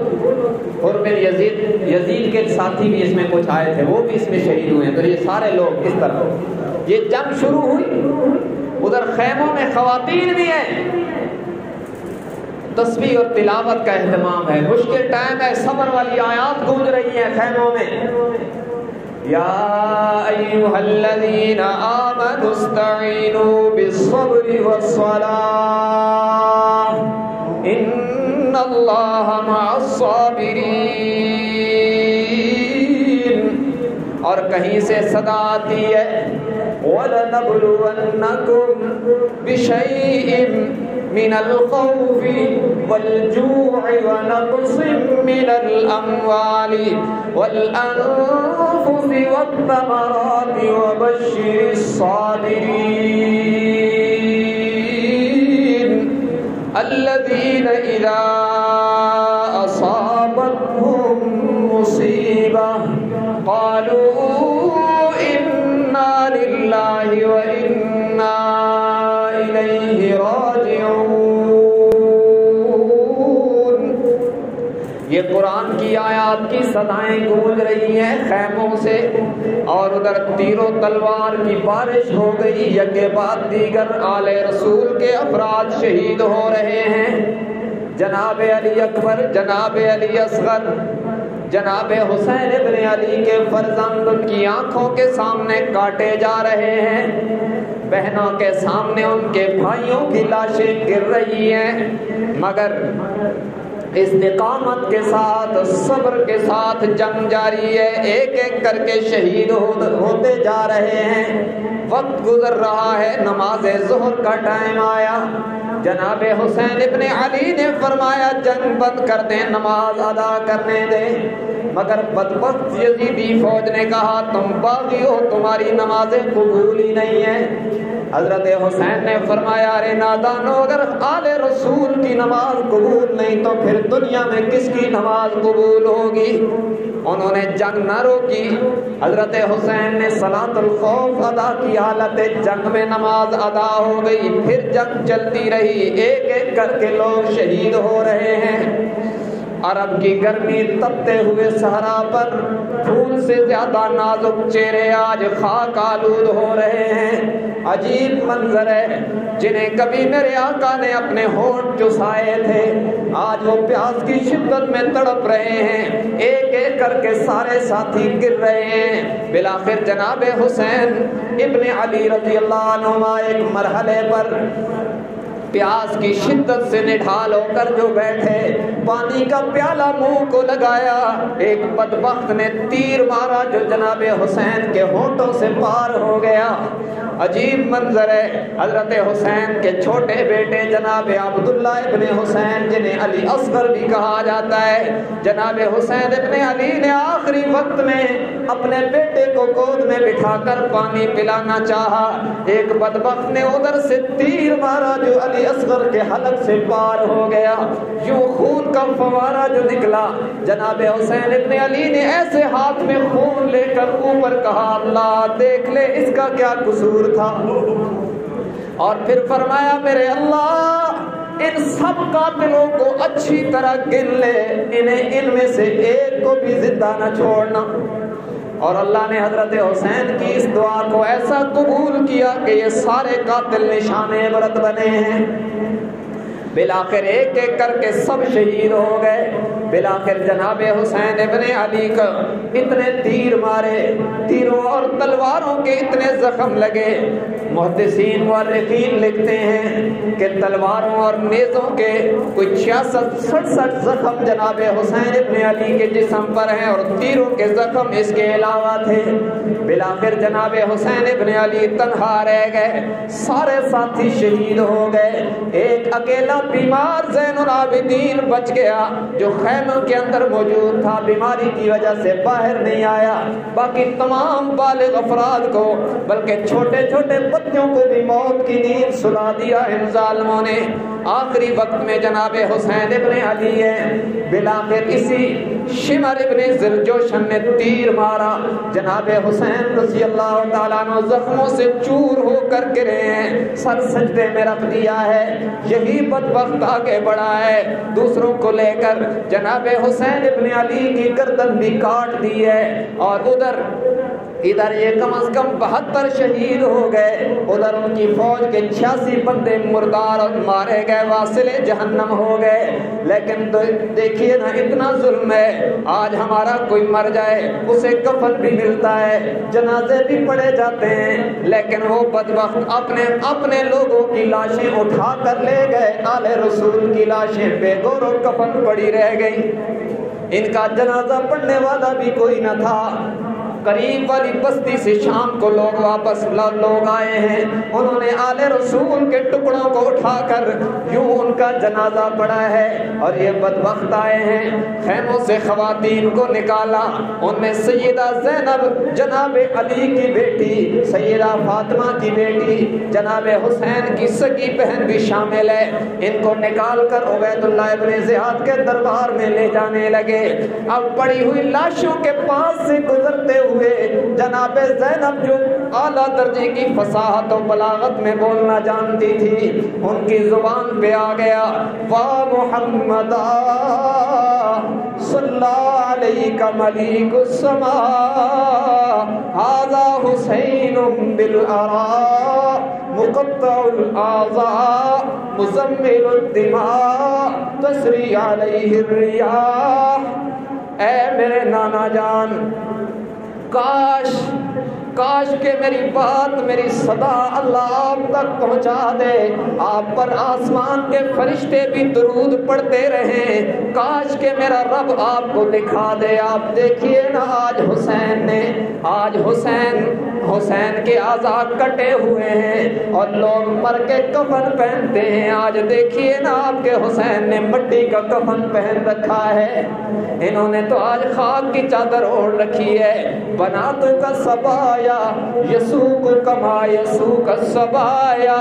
حر بن یزید کے ساتھی بھی اس میں کچھ آئے تھے، وہ بھی اس میں شہید ہوئے ہیں۔ تو یہ سارے لوگ اس طرح یہ جنگ شروع ہوئی، ادھر خیموں میں خواتین بھی ہیں، تسبیح اور تلاوت کا اہتمام ہے، مشکل ٹائم ہے، صبر والی آیات گونج رہی ہیں خیموں میں۔ یا ایھا الذین آمنوا استعینوا بالصبر والصلاۃ ان اللہ مع الصابرین۔ اور کہیں سے صدا آتی ہے وَلَنَبْلُوَنَّكُمْ بِشَيْءٍ مِّنَ الْخَوْفِ وَالْجُوعِ وَنَقْصٍ مِّنَ الْأَمْوَالِ وَالْأَنفُسِ وَالثَّمَرَاتِ وَبَشِّرِ الصَّابِرِينَ الَّذِينَ إِذَا أَصَابَتْهُم مُّصِيبَةٌ قَالُوا إِنَّا لِلَّهِ وَإِنَّا إِلَيْهِ راجعون۔ یہ قرآن کی آیات کی صدائیں گونج رہی ہیں خیموں سے، اور ادھر تیر و تلوار کی بارش ہو گئی، یکے بعد دیگر آل رسول کے افراد شہید ہو رہے ہیں۔ جناب علی اکبر، جناب علی اصغر، جناب حسین ابن علی کے فرزند ان کی آنکھوں کے سامنے کاٹے جا رہے ہیں، بہنوں کے سامنے ان کے بھائیوں کی لاشیں گر رہی ہیں، مگر استقامت کے ساتھ، صبر کے ساتھ جنگ جاری ہے، ایک ایک کر کے شہید ہوتے جا رہے ہیں۔ وقت گزر رہا ہے، نماز ظہر کا ٹائم آیا، جناب حسین ابن علی نے فرمایا جنگ بند کر دیں، نماز ادا کرنے دیں، مگر بدبخت یزیدی فوج نے کہا تم باغی ہو، تمہاری نمازیں قبول ہی نہیں ہیں۔ حضرت حسین نے فرمایا ارے نادانو، اگر آل رسول کی نماز قبول نہیں تو پھر دنیا میں کس کی نماز قبول ہوگی؟ انہوں نے جنگ نہ روکی۔ حضرت حسین نے صلاۃ الخوف ادا کی، حالت جنگ میں نماز ادا ہو گئی، پھر جنگ چلتی رہی، ایک ایک کر کے لوگ شہید ہو رہے ہیں۔ عرب کی گرمی تپتے ہوئے صحرا پر پھول سے زیادہ نازک چہرے آج خاک آلود ہو رہے ہیں۔ عجیب منظر ہے، جنہیں کبھی میرے آقا نے اپنے ہونٹ چسائے تھے آج وہ پیاس کی شدت میں تڑپ رہے ہیں، ایک ایک کر کے سارے ساتھی گر رہے ہیں۔ بالآخر جناب حسین ابن علی رضی اللہ عنہ ایک مرحلے پر پیاس کی شدت سے نڈھال ہو کر جو بیٹھے، پانی کا پیالہ منہ کو لگایا، ایک بدبخت نے تیر مارا جو جناب حسین کے ہونٹوں سے پار ہو گیا۔ عجیب منظر ہے، حضرت حسین کے چھوٹے بیٹے جناب عبداللہ ابن حسین جنہیں علی اصغر بھی کہا جاتا ہے، جناب حسین ابن علی نے آخری وقت میں اپنے بیٹے کو گود میں بٹھا کر پانی پلانا چاہا، ایک بدبخت نے ادھر سے تیر مارا جو علی اصغر کے حلق سے پار ہو گیا، یوں خون کا فوارہ جو نکلا، جناب حسین ابن علی نے ایسے ہاتھ میں خون لے کر اوپر کہا اللہ دیکھ لے اس کا کیا قصور تھا، اور پھر فرمایا میرے اللہ ان سب قاتلوں کو اچھی طرح گن لے، انہیں ان میں سے ایک کو بھی زندہ نہ چھوڑنا۔ اور اللہ نے حضرت حسین کی اس دعا کو ایسا قبول کیا کہ یہ سارے قاتل نشان عبرت بنے ہیں۔ بالآخر ایک ایک کر کے سب شہید ہو گئے۔ بالآخر جناب حسین ابن علی کا اتنے تیر مارے، تیروں اور تلواروں کے اتنے زخم لگے، محدثین مورخین لکھتے ہیں کہ تلواروں اور نیزوں کے کوئی 66-67 زخم جناب حسین ابن علی کے جسم پر ہیں، اور تیروں کے زخم اس کے علاوہ تھے۔ بالآخر جناب حسین ابن علی تنہا رہ گئے، سارے ساتھی شہید ہو گئے، ایک اکیلا بیمار زین العابدین بچ گیا جو خیموں کے اندر موجود تھا، بیماری کی وجہ سے باہر نہیں آیا، باقی تمام بالغ افراد کو بلکہ چھوٹے چھوٹے بچوں کو بھی موت کی نیند سلا دیا ان ظالموں نے۔ آخری وقت میں جناب حسین ابن علی ہے، بالآخر اسی شمر ابن ذوالجوشن نے تیر مارا، جناب حسین رضی اللہ تعالیٰ عنہ زخموں سے چور ہو کر گرے ہیں، سر سجدے میں رکھ دیا ہے، یہی بدبخت آگے بڑھا ہے دوسروں کو لے کر، جناب حسین ابن علی کی گردن بھی کاٹ دی ہے، اور ادھر یہ کم از کم 72 شہید ہو گئے، ادھر ان کی فوج کے 86 بندے مردار اور مارے گئے، واصل جہنم ہو گئے۔ لیکن دیکھیے نا اتنا ظلم ہے، آج ہمارا کوئی مر جائے اسے کفن بھی ملتا ہے، جنازے بھی پڑے جاتے ہیں، لیکن وہ بدبخت اپنے لوگوں کی لاشیں اٹھا کر لے گئے، آل رسول کی لاشیں بے گور و کفن پڑی رہ گئی، ان کا جنازہ پڑھنے والا بھی کوئی نہ تھا۔ قریب والی بستی سے شام کو لوگ آئے ہیں، انہوں نے آل رسول کے ٹکڑوں کو اٹھا کر یوں ان کا جنازہ پڑھا ہے، اور یہ بدبخت آئے ہیں، خیموں سے خواتین کو نکالا، ان میں سیدہ زینب جناب علی کی بیٹی، سیدہ فاطمہ کی بیٹی، جناب حسین کی سگی بہن بھی شامل ہے، ان کو نکال کر عبید اللہ ابن زیاد کے دربار میں لے جانے لگے۔ اب پڑی ہوئی لاشوں کے پاس سے گزرتے ہوئے جناب زینب جو اعلیٰ درجے کی فصاحت و بلاغت میں بولنا جانتی تھی، ان کی زبان پہ آ گیا وا محمد صلی علیک ملیک السماء ھذا حسین بالآراء مقطع الاعضاء مزمل الدماء تسری علیہ الریاح۔ اے میرے نانا جان، کاش کہ میری بات، میری صدا اللہ آپ تک پہنچا دے، آپ پر آسمان کے فرشتے بھی درود پڑھتے رہیں، کاش کہ میرا رب آپ کو دکھا دے۔ آپ دیکھیے نا، آج حسین کے اعضاء کٹے ہوئے ہیں اور لوگ مر کے کفن پہنتے ہیں۔ آج دیکھیے نا، آپ کے حسین نے مٹی کا کفن پہن رکھا ہے، انہوں نے تو آج خاک کی چادر اوڑھ رکھی ہے۔ بناتو کا سبایا یسوق کما یسوق السبایا،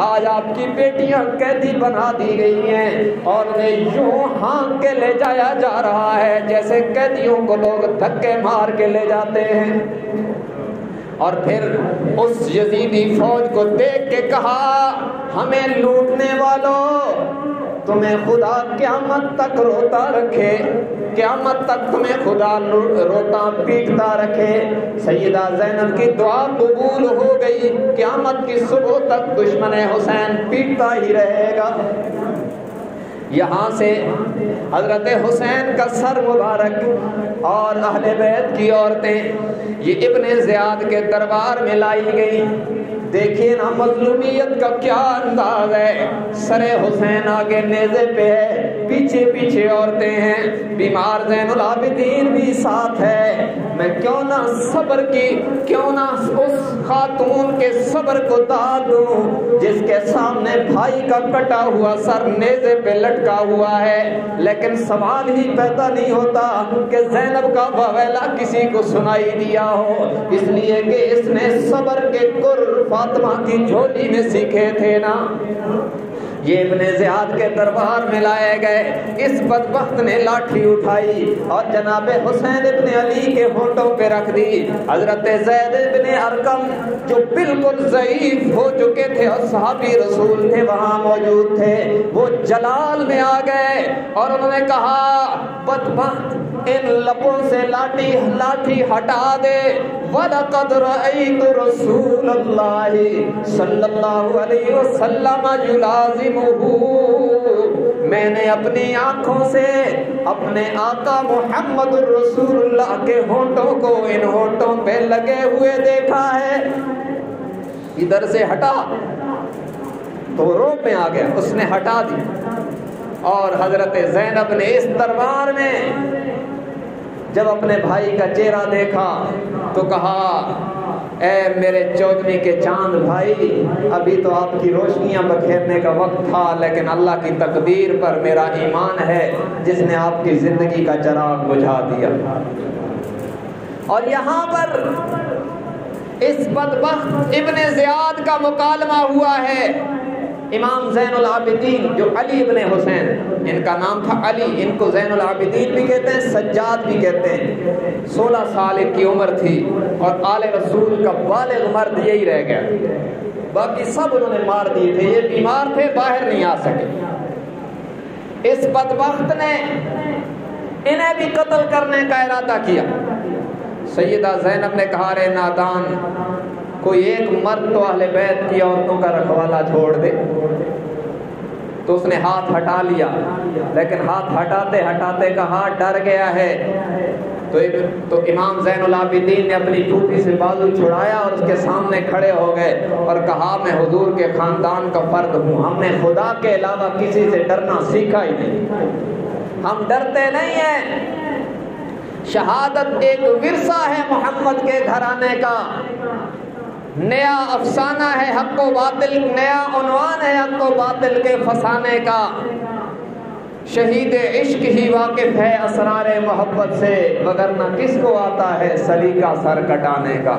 آج آپ کی بیٹیاں قیدی بنا دی گئی ہیں اور انہیں یوں ہانک کے لے جایا جا رہا ہے جیسے قیدیوں کو لوگ دھکے مار کے لے جاتے ہیں۔ اور پھر اس یزیدی فوج کو دیکھ کے کہا، ہمیں لوٹنے والوں، تمہیں خدا قیامت تک روتا رکھے، قیامت تک تمہیں خدا روتا پیٹتا رکھے۔ سیدہ زینب کی دعا قبول ہو گئی، قیامت کی صبح تک دشمن حسین پیٹتا ہی رہے گا۔ یہاں سے حضرت حسین کا سر مبارک اور اہل بیت کی عورتیں یہ ابن زیاد کے دربار میں لائی گئی۔ دیکھیے نا مظلومیت کا کیا انداز ہے، سر حسین آگے نیزے پہ ہے، پیچھے پیچھے عورتیں ہیں، بیمار زین العابدین بھی ساتھ ہے۔ میں کیوں نہ اس خاتون کے صبر کو داد دوں جس کے سامنے بھائی کا کٹا ہوا سر نیزے پہ لٹکا ہوا ہے، لیکن سوال ہی پیدا نہیں ہوتا کہ زینب کا واویلا کسی کو سنائی دیا ہو، اس لیے کہ اس نے صبر کے گر فاطمہ کی جھولی میں سیکھے تھے نا۔ یہ ابن زیاد کے دربار میں لائے گئے، اس بدبخت نے لاٹھی اٹھائی اور جناب حسین ابن علی کے ہونٹوں پہ رکھ دی۔ حضرت زید ابن ارقم جو بالکل ضعیف ہو چکے تھے اور صحابی رسول تھے وہاں موجود تھے، وہ جلال میں آ گئے اور انہوں نے کہا، بدبخت ان لبوں سے لاٹھی ہٹا دے۔ وَلَقَدْ رَأَيْتُ رَسُولَ اللَّهِ صلی اللہ علیہ وسلم يُلَازِمُهُ، میں نے اپنی آنکھوں سے اپنے آقا محمد الرسول اللہ کے ہونٹوں کو ان ہونٹوں پہ لگے ہوئے دیکھا ہے۔ ادھر سے ہٹا تو روپ میں آ گیا، اس نے ہٹا دی اور حضرت زینب نے اس دربار میں جب اپنے بھائی کا چہرہ دیکھا تو کہا، اے میرے چودھری کے چاند بھائی، ابھی تو آپ کی روشنیاں بکھیرنے کا وقت تھا، لیکن اللہ کی تقدیر پر میرا ایمان ہے جس نے آپ کی زندگی کا چراغ بجھا دیا۔ اور یہاں پر اس بدبخت ابن زیاد کا مکالمہ ہوا ہے۔ امام زین العابدین جو علی ابن حسین، ان کا نام تھا علی، ان کو زین العابدین بھی کہتے ہیں، سجاد بھی کہتے ہیں۔ 16 سال ان کی عمر تھی اور آل رسول کا بالغ مرد یہی رہ گیا، باقی سب انہوں نے مار دیے تھے، یہ بیمار تھے، باہر نہیں آ سکے۔ اس بدبخت نے انہیں بھی قتل کرنے کا ارادہ کیا۔ سیدہ زینب نے کہا، رے نادان، کوئی ایک مرد تو اہل بیت کی عورتوں کا رکھوالا چھوڑ دے۔ تو اس نے ہاتھ ہٹا لیا، لیکن ہاتھ ہٹاتے ہٹاتے کا ہاتھ ڈر گیا ہے۔ تو امام زین العابدین نے اپنی پھوپھی سے بازو چھڑایا اور اس کے سامنے کھڑے ہو گئے اور کہا، میں حضور کے خاندان کا فرد ہوں، ہم نے خدا کے علاوہ کسی سے ڈرنا سیکھا ہی نہیں، ہم ڈرتے نہیں ہیں۔ شہادت ایک ورثہ ہے محمد کے گھرانے کا، نیا افسانہ ہے حق و باطل، نیا عنوان ہے حق و باطل کے فسانے کا۔ شہید عشق ہی واقف ہے اسرار محبت سے، وگرنہ کس کو آتا ہے سلیقہ سر کٹانے کا۔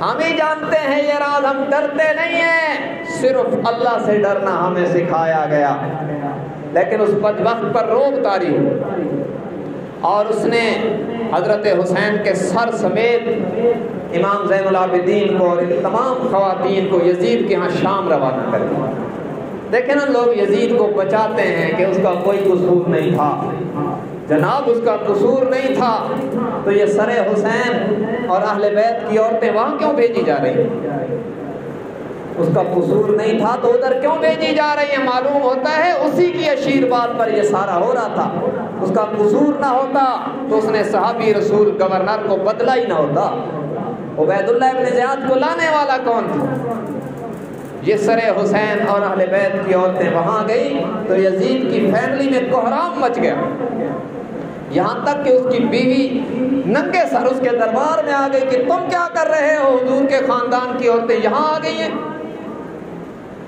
ہم ہی جانتے ہیں یہ راز، ہم ڈرتے نہیں ہیں، صرف اللہ سے ڈرنا ہمیں سکھایا گیا۔ لیکن اس بدبخت پر روب طاری ہوئی اور اس نے حضرت حسین کے سر سمیت امام زین العابدین کو اور ان تمام خواتین کو یزید کے ہاں شام روانہ کر دیا۔ دیکھیں نا، لوگ یزید کو بچاتے ہیں کہ اس کا کوئی قصور نہیں تھا، جناب اس کا قصور نہیں تھا تو یہ سر حسین اور اہل بیت کی عورتیں وہاں کیوں بھیجی جا رہی ہیں؟ اس کا قصور نہیں تھا تو ادھر کیوں بھیجی جا رہی ہیں؟ معلوم ہوتا ہے اسی کی اشیر بات پر یہ سارا ہو رہا تھا. اس کا قصور نہ ہوتا تو اس نے صحابی رسول گورنر کو بدلا ہی نہ ہوتا. عبید اللہ ابن زیاد کو لانے والا کون تھا؟ یہ سر حسین اور اہل بیت کی عورتیں وہاں گئی تو یزید کی فیملی میں کوہرام مچ گیا، یہاں تک کہ اس کی بیوی ننگے سر اس کے دربار میں آ گئی کہ تم کیا کر رہے ہو؟ حضور کے خاندان کی عورتیں یہاں آ گئی ہیں.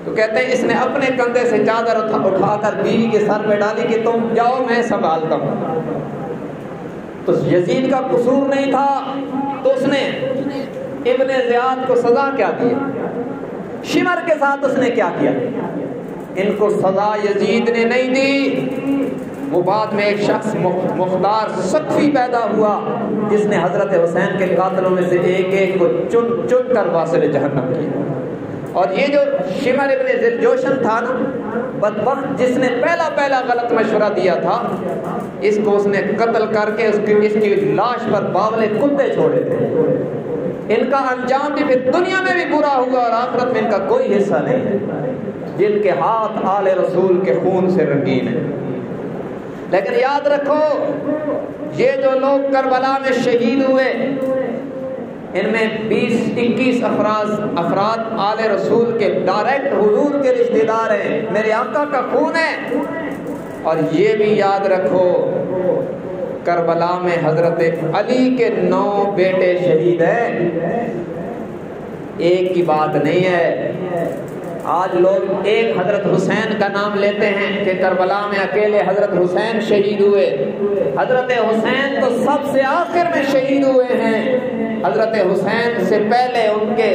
تو کہتے ہیں اس نے اپنے کندھے سے چادر اٹھا کر بیوی کے سر پہ ڈالی کہ تم جاؤ میں سنبھالتا ہوں. تو یزید کا قصور نہیں تھا تو اس نے ابن زیاد کو سزا کیا دی؟ شمر کے ساتھ اس نے کیا کیا؟ ان کو سزا یزید نے نہیں دی. وہ بعد میں ایک شخص مختار سقفی پیدا ہوا جس نے حضرت حسین کے قاتلوں میں سے ایک ایک کو چن چن کر واصل جہنم کیا. اور یہ جو شمر ابن ذوالجوشن تھا نا بدبخت، جس نے پہلا غلط مشورہ دیا تھا، اس کو اس نے قتل کر کے اس کی لاش پر باولے کتے چھوڑے تھے. ان کا انجام بھی پھر دنیا میں بھی برا ہوا اور آخرت میں ان کا کوئی حصہ نہیں ہے، جن کے ہاتھ آل رسول کے خون سے رنگین ہیں. لیکن یاد رکھو یہ جو لوگ کربلا میں شہید ہوئے ان میں 20-21 افراد آل رسول کے ڈائریکٹ حضور کے رشتہ دار ہیں، میرے آقا کا خون ہے. اور یہ بھی یاد رکھو کربلا میں حضرت علی کے 9 بیٹے شہید ہیں. ایک کی بات نہیں ہے. آج لوگ ایک حضرت حسین کا نام لیتے ہیں کہ کربلا میں اکیلے حضرت حسین شہید ہوئے. حضرت حسین تو سب سے آخر میں شہید ہوئے ہیں. حضرت حسین سے پہلے ان کے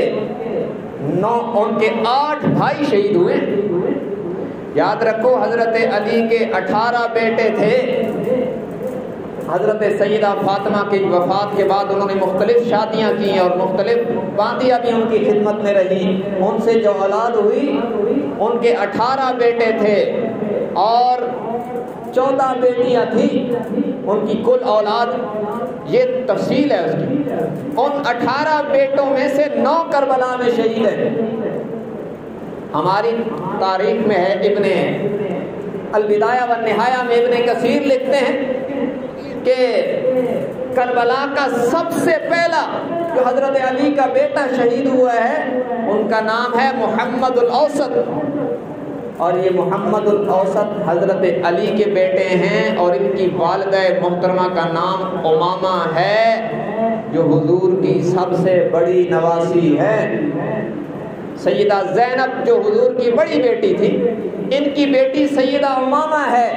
8 بھائی شہید ہوئے. یاد رکھو حضرت علی کے 18 بیٹے تھے. حضرت سیدہ فاطمہ کی وفات کے بعد انہوں نے مختلف شادیاں کی اور مختلف باندیاں بھی ان کی خدمت میں رہی. ان سے جو اولاد ہوئی ان کے 18 بیٹے تھے اور 14 بیٹیاں تھیں. ان کی کل اولاد یہ تفصیل ہے اس کی. ان 18 بیٹوں میں سے 9 کربلا میں شہید ہیں. ہماری تاریخ میں ہے ابن البدایہ والنہایہ میں ابن کثیر لکھتے ہیں کہ کربلا کا سب سے پہلا جو حضرت علی کا بیٹا شہید ہوا ہے ان کا نام ہے محمد الاوسط. اور یہ محمد الاوسط حضرت علی کے بیٹے ہیں اور ان کی والدہ محترمہ کا نام امامہ ہے جو حضور کی سب سے بڑی نواسی ہے. سیدہ زینب جو حضور کی بڑی بیٹی تھی ان کی بیٹی سیدہ امامہ ہے.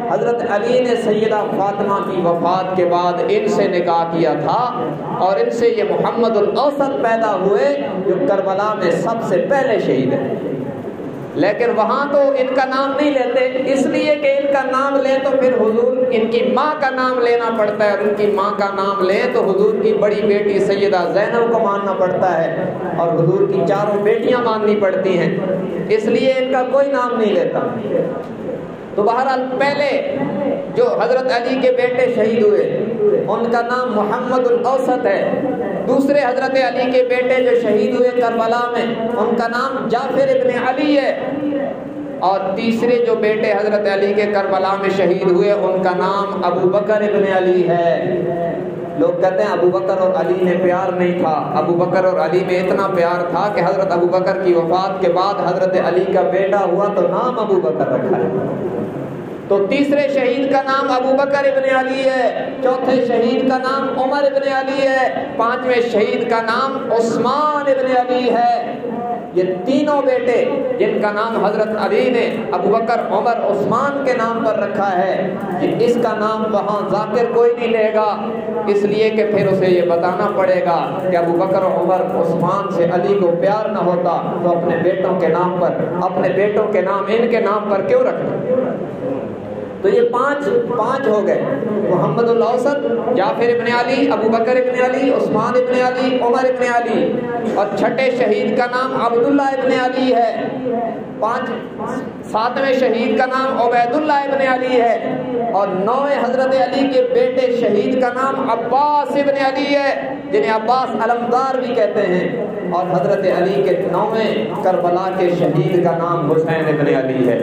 حضرت علی نے سیدہ فاطمہ کی وفات کے بعد ان سے نکاح کیا تھا اور ان سے یہ محمد الاوسط پیدا ہوئے جو کربلا میں سب سے پہلے شہید ہیں. لیکن وہاں تو ان کا نام نہیں لیتے اس لیے کہ ان کا نام لیں تو پھر حضور ان کی ماں کا نام لینا پڑتا ہے اور ان کی ماں کا نام لیں تو حضور کی بڑی بیٹی سیدہ زینب کو ماننا پڑتا ہے اور حضور کی 4 بیٹیاں ماننی پڑتی ہیں. اس لیے ان کا کوئی نام نہیں لیتا. تو بہرحال پہلے جو حضرت علی کے بیٹے شہید ہوئے ان کا نام محمد الاوسط ہے. دوسرے حضرت علی کے بیٹے جو شہید ہوئے کربلا میں ان کا نام جعفر ابن علی ہے. اور تیسرے جو بیٹے حضرت علی کے کربلا میں شہید ہوئے ان کا نام ابو بکر ابن علی ہے. لوگ کہتے ہیں ابو بکر اور علی میں پیار نہیں تھا. ابو بکر اور علی میں اتنا پیار تھا کہ حضرت ابو بکر کی وفات کے بعد حضرت علی کا بیٹا ہوا تو نام ابو بکر رکھا ہے. تو تیسرے شہید کا نام ابو بکر ابن علی ہے. چوتھے شہید کا نام عمر ابن علی ہے. 5ویں شہید کا نام عثمان ابن علی ہے. یہ تینوں بیٹے جن کا نام حضرت علی نے ابو بکر عمر عثمان کے نام پر رکھا ہے اس کا نام وہاں ذاکر کوئی نہیں لے گا اس لیے کہ پھر اسے یہ بتانا پڑے گا کہ ابو بکر عمر عثمان سے علی کو پیار نہ ہوتا تو اپنے بیٹوں کے نام پر اپنے بیٹوں کے نام ان کے نام پر کیوں رکھنا. تو یہ پانچ ہو گئے، محمد الاوسط، جعفر ابن علی، ابو بکر ابن علی، عثمان ابن علی، عمر ابن علی، اور چھٹے شہید کا نام عبداللہ ابن علی ہے، ساتویں شہید کا نام عبید اللہ ابن علی ہے، اور نویں حضرت علی کے بیٹے شہید کا نام عباس ابن علی ہے، جنہیں عباس علمدار بھی کہتے ہیں، اور حضرت علی کے نویں کربلا کے شہید کا نام حسین ابن علی ہے۔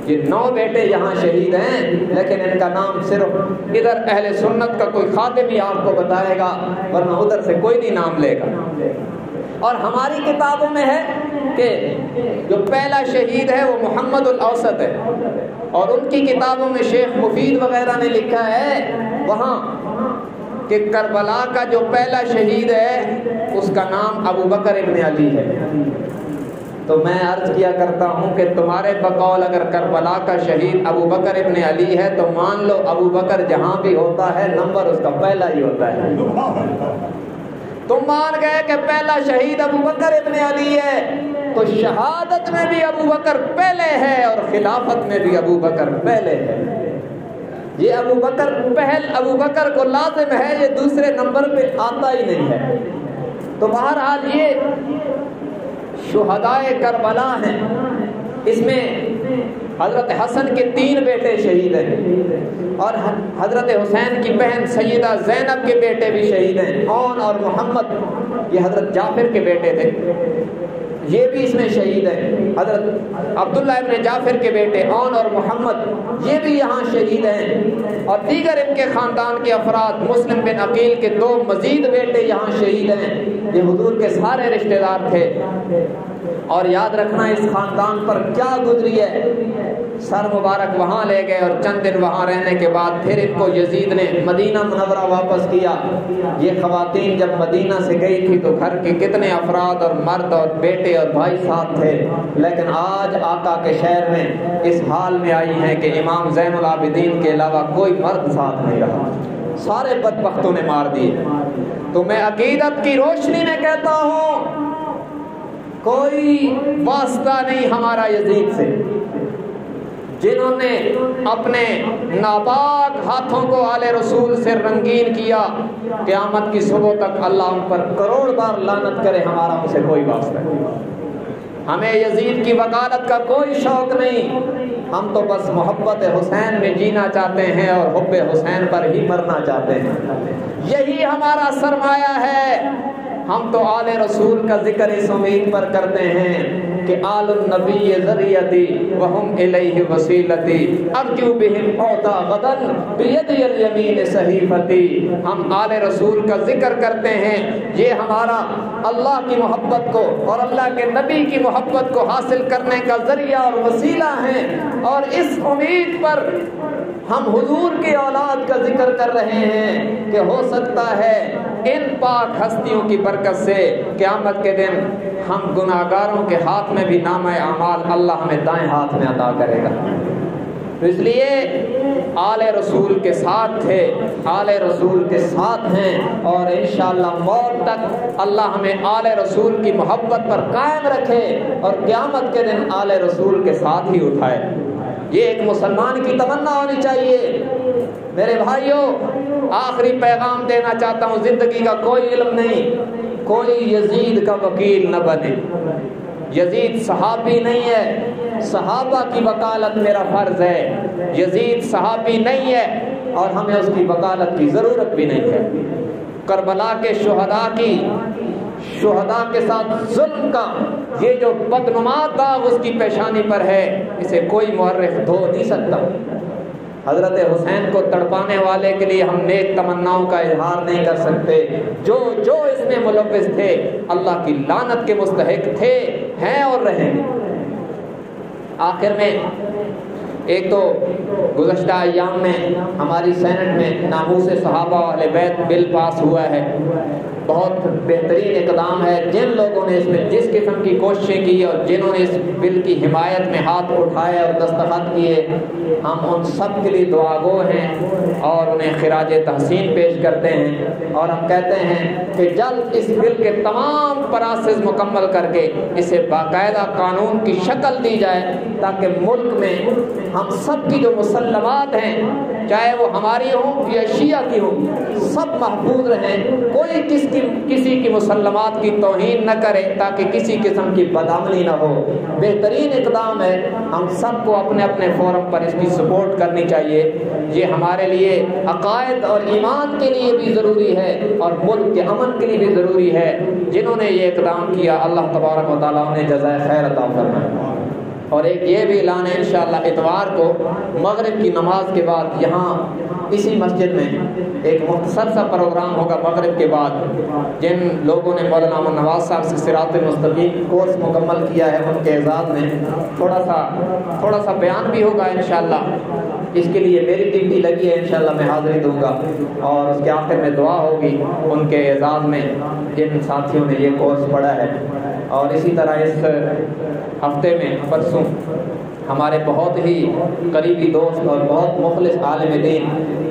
یہ 9 بیٹے یہاں شہید ہیں، لیکن ان کا نام صرف ادھر اہل سنت کا کوئی خادم ہی آپ کو بتائے گا، ورنہ ادھر سے کوئی نہیں نام لے گا۔ اور ہماری کتابوں میں ہے کہ جو پہلا شہید ہے وہ محمد الاوسط ہے، اور ان کی کتابوں میں شیخ مفید وغیرہ نے لکھا ہے وہاں کہ کربلا کا جو پہلا شہید ہے اس کا نام ابو بکر ابن علی ہے۔ تو میں عرض کیا کرتا ہوں کہ تمہارے بقول اگر کربلا کا شہید ابو بکر ابن علی ہے تو مان لو ابو بکر جہاں بھی ہوتا ہے نمبر اس کا پہلا ہی ہوتا ہے۔ تم مان گئے کہ پہلا شہید ابو بکر ابن علی ہے، تو شہادت میں بھی ابو بکر پہلے ہے اور خلافت میں بھی ابو بکر پہلے ہے۔ یہ ابو بکر کو لازم ہے، یہ دوسرے نمبر پہ آتا ہی نہیں ہے۔ تو بہرحال یہ شہدائے کربلا ہیں، اس میں حضرت حسن کے 3 بیٹے شہید ہیں، اور حضرت حسین کی بہن سیدہ زینب کے بیٹے بھی شہید ہیں، اون اور محمد یہ حضرت جعفر کے بیٹے تھے، یہ بھی اس میں شہید ہیں، حضرت عبداللہ ابن جعفر کے بیٹے اون اور محمد یہ بھی یہاں شہید ہیں، اور دیگر ان کے خاندان کے افراد مسلم بن عقیل کے 2 مزید بیٹے یہاں شہید ہیں، یہ حضور کے سارے رشتہ دار تھے۔ اور یاد رکھنا اس خاندان پر کیا گزری ہے، سر مبارک وہاں لے گئے اور چند دن وہاں رہنے کے بعد پھر ان کو یزید نے مدینہ منورہ واپس کیا۔ یہ خواتین جب مدینہ سے گئی تھی تو گھر کے کتنے افراد اور مرد اور بیٹے اور بھائی ساتھ تھے، لیکن آج آقا کے شہر میں اس حال میں آئی ہیں کہ امام زین العابدین کے علاوہ کوئی مرد ساتھ نہیں رہا، سارے بدبختوں نے مار دیے۔ تو میں عقیدت کی روشنی میں کہتا ہوں کوئی واسطہ نہیں ہمارا یزید سے، جنہوں نے اپنے ناپاک ہاتھوں کو آل رسول سے رنگین کیا، قیامت کی صبح تک اللہ ان پر کروڑ بار لعنت کرے، ہمارا ان سے کوئی واسطہ نہیں۔ ہمیں یزید کی وکالت کا کوئی شوق نہیں، ہم تو بس محبت حسین میں جینا چاہتے ہیں اور حب حسین پر ہی مرنا چاہتے ہیں، یہی ہمارا سرمایہ ہے۔ ہم تو آل رسول کا ذکر اس امید پر کرتے ہیں کہ آل النبی ذریتی وہم الیہ وسیلتی ارجو بہم اوتا غدن بیدی الیمین صحیفتی۔ ہم آل رسول کا ذکر کرتے ہیں، یہ ہمارا اللہ کی محبت کو اور اللہ کے نبی کی محبت کو حاصل کرنے کا ذریعہ اور وسیلہ ہیں، اور اس امید پر ہم حضور کی اولاد کا ذکر کر رہے ہیں کہ ہو سکتا ہے ان پاک ہستیوں کی برکت سے قیامت کے دن ہم گناہگاروں کے ہاتھ میں بھی نامہ اعمال اللہ ہمیں دائیں ہاتھ میں عطا کرے گا۔ تو اس لیے آل رسول کے ساتھ تھے، آل رسول کے ساتھ ہیں، اور انشاءاللہ موت تک اللہ ہمیں آل رسول کی محبت پر قائم رکھے اور قیامت کے دن آل رسول کے ساتھ ہی اٹھائے۔ یہ ایک مسلمان کی تمنا ہونی چاہیے۔ میرے بھائیوں، آخری پیغام دینا چاہتا ہوں، زندگی کا کوئی علم نہیں، کوئی یزید کا وکیل نہ بنے۔ یزید صحابی نہیں ہے، صحابہ کی وکالت میرا فرض ہے۔ یزید صحابی نہیں ہے اور ہمیں اس کی وکالت کی ضرورت بھی نہیں ہے۔ کربلا کے شہداء کے ساتھ ظلم کا یہ جو بدنما داغ اس کی پیشانی پر ہے، اسے کوئی مورخ دھو نہیں سکتا۔ حضرت حسین کو تڑپانے والے کے لیے ہم نیک تمناؤں کا اظہار نہیں کر سکتے، جو اس میں ملوث تھے اللہ کی لعنت کے مستحق تھے، ہیں اور رہیں گے۔ آخر میں ایک تو گزشتہ ایام میں ہماری سینٹ میں ناموس صحابہ اہل بیت بل پاس ہوا ہے، بہت بہترین اقدام ہے۔ جن لوگوں نے اس میں جس قسم کی کوششیں کی اور جنہوں نے اس بل کی حمایت میں ہاتھ اٹھائے اور دستخط کیے، ہم ان سب کے لیے دعا گو ہیں اور انہیں خراج تحسین پیش کرتے ہیں، اور ہم کہتے ہیں کہ جلد اس بل کے تمام پراسز مکمل کر کے اسے باقاعدہ قانون کی شکل دی جائے، تاکہ ملک میں ہم سب کی جو مسلمات ہیں، چاہے وہ ہماری ہوں یا شیعہ کی ہوں، سب محفوظ رہیں، کوئی کسی کی مسلمات کی توہین نہ کرے، تاکہ کسی قسم کی بدعملی نہ ہو۔ بہترین اقدام ہے، ہم سب کو اپنے اپنے فورم پر اس کی سپورٹ کرنی چاہیے۔ یہ ہمارے لیے عقائد اور ایمان کے لیے بھی ضروری ہے اور ملک کے امن کے لیے بھی ضروری ہے۔ جنہوں نے یہ اقدام کیا، اللہ تبارک و تعالیٰ انہیں جزائے خیر عطا فرمائے۔ اور ایک یہ بھی اعلان ہے، انشاءاللہ اتوار کو مغرب کی نماز کے بعد یہاں اسی مسجد میں ایک مختصر سا پروگرام ہوگا مغرب کے بعد۔ جن لوگوں نے مولانا محمد نواز صاحب سے صراط المستقیم کورس مکمل کیا ہے، ان کے اعزاز میں تھوڑا سا بیان بھی ہوگا انشاءاللہ۔ اس کے لیے میری ڈیوٹی لگی ہے، انشاءاللہ میں حاضری دوں گا، اور اس کے آخر میں دعا ہوگی ان کے اعزاز میں جن ساتھیوں نے یہ کورس پڑھا ہے۔ اور اسی طرح اس ہفتے میں پرسوں ہمارے بہت ہی قریبی دوست اور بہت مخلص عالم دین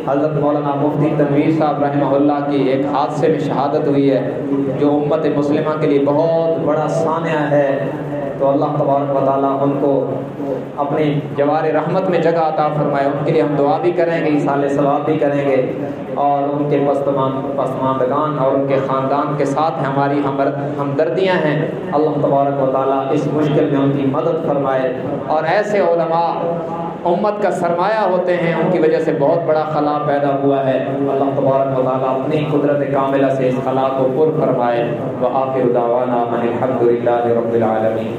حضرت مولانا مفتی تنویر صاحب رحمہ اللہ کی ایک حادثے میں شہادت ہوئی ہے، جو امت مسلمہ کے لیے بہت بڑا سانحہ ہے۔ تو اللہ تبارک و تعالیٰ ان کو اپنی جوار رحمت میں جگہ عطا فرمائے۔ ان کے لیے ہم دعا بھی کریں گے، ایصال ثواب بھی کریں گے، اور ان کے پسماندگان اور ان کے خاندان کے ساتھ ہماری ہمدردیاں ہیں۔ اللہ تبارک و تعالیٰ اس مشکل میں ان کی مدد فرمائے، اور ایسے علماء امت کا سرمایہ ہوتے ہیں، ان کی وجہ سے بہت بڑا خلا پیدا ہوا ہے۔ اللہ تبارک و تعالیٰ اپنی قدرت کاملہ سے اس خلا کو پر فرمائے۔ وآخر دعوانا ان الحمد للہ رب العالمین۔